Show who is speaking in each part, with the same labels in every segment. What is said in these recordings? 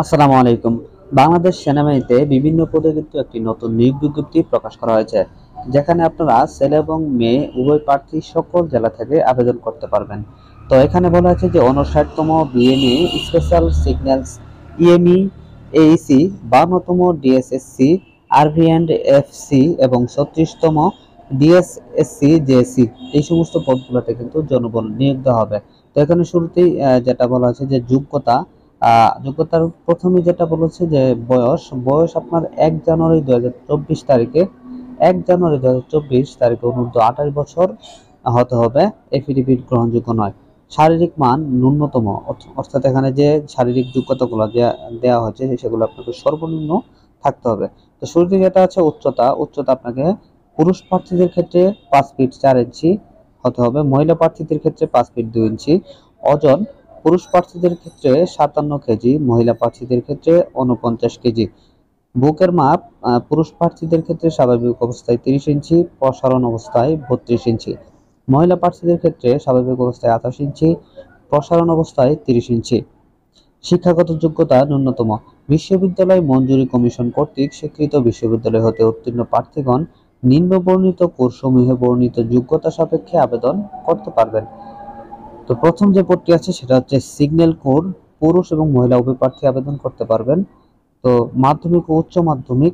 Speaker 1: আসসালামু আলাইকুম। বাংলাদেশ সেনাবাহিনীতে বিভিন্ন পদে কিন্তু একটি নতুন নিয়োগ বিজ্ঞপ্তি প্রকাশ করা হয়েছে, যেখানে আপনারা ছেলে এবং মেয়ে উভয় প্রার্থী সকল জেলা থেকে আবেদন করতে পারবেন। তো এখানে বলা হয়েছে যে 59তম BME special signals EME AEC, 52তম ডিএসএসসি আরভি অ্যান্ড এফসি এবং 36তম ডিএসএসসি জেএসসি, এই সমস্ত পদগুলোতে কিন্তু জনবল নিয়োগ দেওয়া হবে। তো এখানে শুরুতেই যেটা বলা হয়েছে যে যোগ্যতার প্রথমে যেটা বলেছে যে বয়স আপনার 1 জানুয়ারি 2024 তারিখে 1 জানুয়ারি 2024 তারিখে অনূর্ধ্ব 28 বছর হতে হবে। এফিডেভিট গ্রহণযোগ্য নয়। শারীরিক মান ন্যূনতম, অর্থাৎ এখানে যে শারীরিক যোগ্যতাগুলো দেওয়া হয়েছে সেগুলো আপনাকে সর্বনিম্ন থাকতে হবে। তো শুরুতে যেটা আছে উচ্চতা আপনাকে পুরুষ প্রার্থীদের ক্ষেত্রে 5 ফিট 4 ইঞ্চি হতে হবে, মহিলা প্রার্থীদের ক্ষেত্রে 5 ফিট 2 ইঞ্চি। ওজন পুরুষ প্রার্থীদের ক্ষেত্রে 57 কেজি, মহিলা প্রার্থীদের ক্ষেত্রে 49 কেজি। বুকের মাপ পুরুষ প্রার্থীদের ক্ষেত্রে স্বাভাবিক অবস্থায় 30 ইঞ্চি, প্রসারণ অবস্থায় 32 ইঞ্চি। মহিলা প্রার্থীদের ক্ষেত্রে স্বাভাবিক অবস্থায় 28 ইঞ্চি, প্রসারণ অবস্থায় 30 ইঞ্চি। শিক্ষাগত যোগ্যতা ন্যূনতম বিশ্ববিদ্যালয় মঞ্জুরি কমিশন কর্তৃক স্বীকৃত বিশ্ববিদ্যালয় হতে উত্তীর্ণ প্রার্থীগণ নিম্ন বর্ণিত কোর্সসমূহে বর্ণিত যোগ্যতা সাপেক্ষে আবেদন করতে পারবেন। তো প্রথম যে পদটি আছে সেটা হচ্ছে সিগন্যাল কোর, পুরুষ এবং মহিলা উভয় প্রার্থী আবেদন করতে পারবেন। তো মাধ্যমিক ও উচ্চ মাধ্যমিক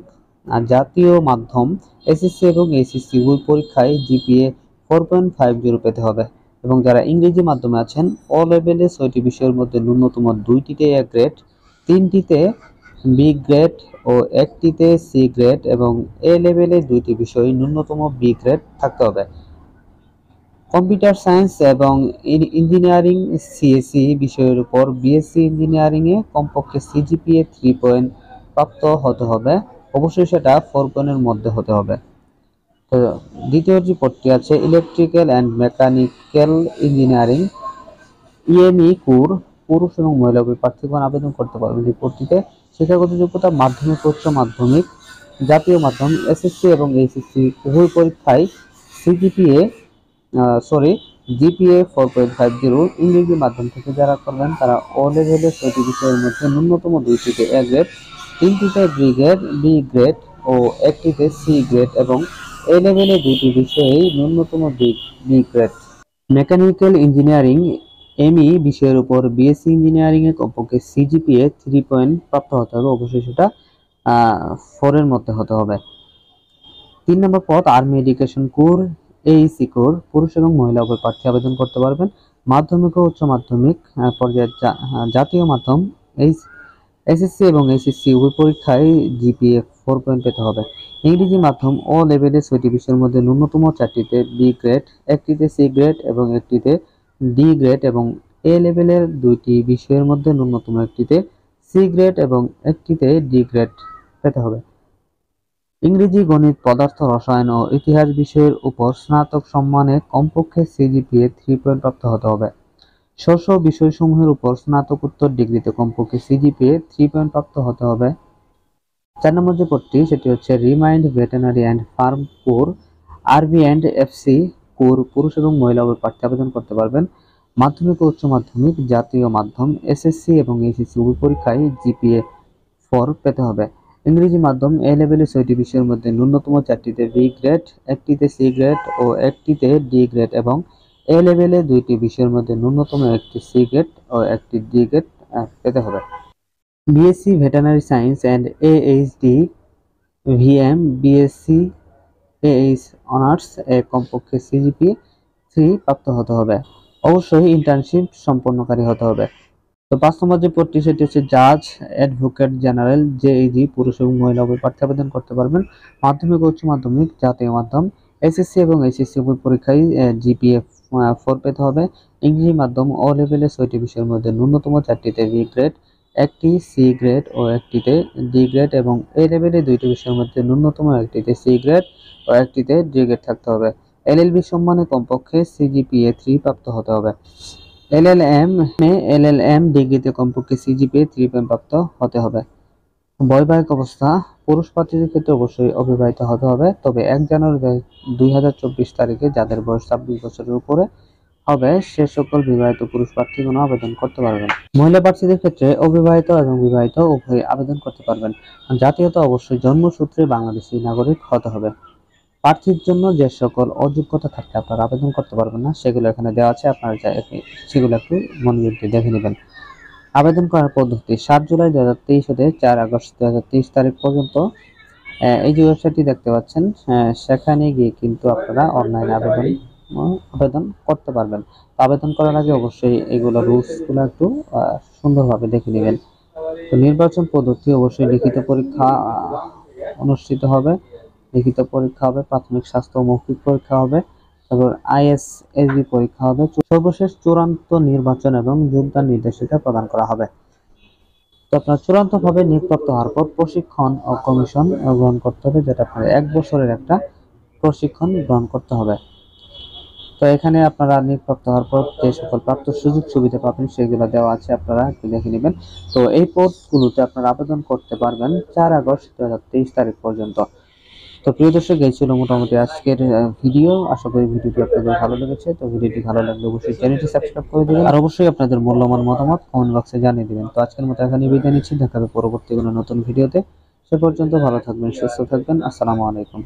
Speaker 1: জাতীয় মাধ্যম এসএসসি এবং এইচএসসি উভয় পরীক্ষায় জিপিএ 4.50 পেতে হবে, এবং যারা ইংরেজি মাধ্যমে আছেন ও লেভেলে 6টি বিষয়ের মধ্যে ন্যূনতম 2টিতে এ গ্রেড, 3টিতে বি গ্রেড ও 1টিতে সি গ্রেড এবং এ লেভেলে 2টি বিষয় ন্যূনতম বি গ্রেড থাকতে হবে। কম্পিউটার সায়েন্স এবং ইঞ্জিনিয়ারিং সিএসসি বিষয়ের উপর বিএসসি ইঞ্জিনিয়ারিং এ কমপক্ষে সিজিপিএ 3 পয়েন্ট প্রাপ্ত হতে হবে, অবশ্যই সেটা 4 পয়েন্টের মধ্যে হতে হবে। তো দ্বিতীয় যে পদটি আছে electrical and mechanical engineering EME corps, পুরুষ এবং মহিলা উভয় প্রার্থীগণ আবেদন করতে পারবেন এই পদটিতে। শিক্ষাগত যোগ্যতা মাধ্যমিক উচ্চ মাধ্যমিক জাতীয় মাধ্যম এসএসসি এবং এইচএসসি উভয় পরীক্ষায় সিজিপিএ জিপিএ 4.50। ইংরেজি মাধ্যম থেকে যারা করবেন তারা ও লেভেলে 6টি বিষয়ের মধ্যে ন্যূনতম 2টিতে এ গ্রেড, 3টিতে বি গ্রেড ও 1টিতে সি গ্রেড এবং এ লেভেলে 2টি বিষয়েই ন্যূনতম B grade. Mechanical engineering ME বিষয়ের উপর বিএসসি ইঞ্জিনিয়ারিং এ কমপক্ষে সিজিপিএ 3 পয়েন্ট প্রাপ্ত হতে হবে, অবশ্যই সেটা 4 এর মধ্যে হতে হবে। 3 নম্বর পদ army education core Aisi core, পুরুষ এবং মহিলা উভয় প্রার্থী আবেদন করতে পারবেন। মাধ্যমিক ও উচ্চ মাধ্যমিক পর্যায়ের জাতীয় মাধ্যম এসএসসি এবং এইচএসসি উভয় পরীক্ষায় জিপিএ 4 পয়েন্ট পেতে হবে। ইংরেজি মাধ্যম ও লেভেলে 6টি বিষয়ের মধ্যে ন্যূনতম 4টিতে বি গ্রেড, 1টিতে সি গ্রেড এবং 1টিতে ডি গ্রেড এবং এ লেভেলের 2টি বিষয়ের মধ্যে ন্যূনতম 1টিতে সি গ্রেড এবং 1টিতে ডি গ্রেড পেতে হবে। ইংরেজি, গণিত, পদার্থ, রসায়ন ও ইতিহাস বিষয়ের উপর স্নাতক সম্মানে কমপক্ষে সিজিপিএ 3 পয়েন্ট প্রাপ্ত হতে হবে। স্ব বিষয়সমূহের উপর স্নাতকোত্তর ডিগ্রিতে কমপক্ষে সিজিপিএ 3 পয়েন্ট প্রাপ্ত হতে হবে। 4 নম্বর যে পদটি সেটি হচ্ছে remind veterinary and farm core আরবি অ্যান্ড এফসি কোর, পুরুষ এবং মহিলা উভয় প্রার্থী আবেদন করতে পারবেন। মাধ্যমিক ও উচ্চ মাধ্যমিক জাতীয় মাধ্যম এসএসসি এবং এইচএসসি উভয় পরীক্ষায় জিপিএ 4 পেতে হবে। ইংরেজি মাধ্যম এ লেভেলে 6টি বিষয়ের মধ্যে ন্যূনতম 4টিতে বি গ্রেড, 1টিতে সি গ্রেড ও 1টিতে ডি গ্রেড এবং এ লেভেলে 2টি বিষয়ের মধ্যে ন্যূনতম 1টি সি গ্রেড ও 1টি ডি গ্রেড পেতে হবে। BSc veterinary science and AHD VM BSc H honours এ কমপক্ষে সিজিপিএ 3 প্রাপ্ত হতে হবে, অবশ্যই ইন্টার্নশিপ সম্পন্নকারী হতে হবে। তো 5 নম্বর যে পদটি সেটি হচ্ছে জাজ অ্যাডভোকেট জেনারেল জেইজি, পুরুষ এবং মহিলা উভয় প্রার্থী আবেদন করতে পারবেন। মাধ্যমিক ও উচ্চ মাধ্যমিক জাতীয় মাধ্যম এসএসসি এবং এইচএসসি উভয় পরীক্ষায় জিপিএ 4 পেতে হবে। ইংরেজি মাধ্যম ও লেভেলে 6টি বিষয়ের মধ্যে ন্যূনতম 4টিতে বি গ্রেড, 1টি সি গ্রেড ও 1টিতে ডি গ্রেড এবং এ লেভেলে 2টি বিষয়ের মধ্যে ন্যূনতম 1টিতে সি গ্রেড ও 1টিতে ডি গ্রেড থাকতে হবে। এলএলবি সম্মানে কমপক্ষে সিজিপিএ 3 প্রাপ্ত হতে হবে। এলএলএম ডিগ্রিতে কমপক্ষে সিজিপিএ 3 পয়েন্ট প্রাপ্ত হতে হবে। বৈবাহিক অবস্থা পুরুষ প্রার্থীদের ক্ষেত্রে অবশ্যই অবিবাহিত হতে হবে, তবে 1 জানুয়ারি 2024 তারিখে যাদের বয়স 26 বছরের উপরে হবে সে সকল বিবাহিত পুরুষ প্রার্থীগণ আবেদন করতে পারবেন। মহিলা প্রার্থীদের ক্ষেত্রে অবিবাহিত এবং বিবাহিত উভয়ই আবেদন করতে পারবেন। জাতীয়তা অবশ্যই জন্মসূত্রে বাংলাদেশী নাগরিক হতে হবে। প্রার্থীর জন্য যে সকল অযোগ্যতা থাকলে আপনারা আবেদন করতে পারবেন না সেগুলো এখানে দেওয়া আছে, আপনারা সেগুলো একটু মনোযোগ দিয়ে দেখে নেবেন। আবেদন করার পদ্ধতি ৭ জুলাই 2023 হতে ৪ আগস্ট 2023 তারিখ পর্যন্ত এই যে ওয়েবসাইটটি দেখতে পাচ্ছেন সেখানে গিয়ে কিন্তু আপনারা অনলাইনে আবেদন করতে পারবেন। তো আবেদন করার আগে অবশ্যই এগুলো রুলসগুলো একটু সুন্দরভাবে দেখে নেবেন। তো নির্বাচন পদ্ধতি অবশ্যই লিখিত পরীক্ষা অনুষ্ঠিত হবে, লিখিত পরীক্ষা হবে, প্রাথমিক স্বাস্থ্য ও মৌখিক পরীক্ষা হবে, তারপর আইএসএসবি পরীক্ষা হবে, সর্বশেষ চূড়ান্ত নির্বাচন এবং যোগদান নির্দেশিকা প্রদান করা হবে। তো আপনার চূড়ান্তভাবে নিয়োগপ্রাপ্ত হওয়ার পর প্রশিক্ষণ ও কমিশন গ্রহণ করতে হবে, যেটা আপনার 1 বছরের একটা প্রশিক্ষণ গ্রহণ করতে হবে। তো এখানে আপনারা নিয়োগপ্রাপ্ত হওয়ার পর যে সকল প্রাপ্ত সুযোগ সুবিধা পাবেন সেগুলো দেওয়া আছে, আপনারা একটু দেখে নেবেন। তো এই পোস্টগুলোতে আপনারা আবেদন করতে পারবেন 4 আগস্ট 2023 তারিখ পর্যন্ত। তো প্রিয় দর্শক, এই ছিল মোটামুটি আজকের ভিডিও। আশা করি ভিডিওটি আপনাদের ভালো লেগেছে। তো ভিডিওটি ভালো লাগলে অবশ্যই চ্যানেলটি সাবস্ক্রাইব করে দিবেন আর অবশ্যই আপনাদের মূল্যবান মতামত কমেন্ট বক্সে জানিয়ে দিবেন। তো আজকের মতো এখানে বিদায় নিচ্ছি, দেখা হবে পরবর্তী কোনো নতুন ভিডিওতে। সে পর্যন্ত ভালো থাকবেন, সুস্থ থাকবেন। আসসালামু আলাইকুম।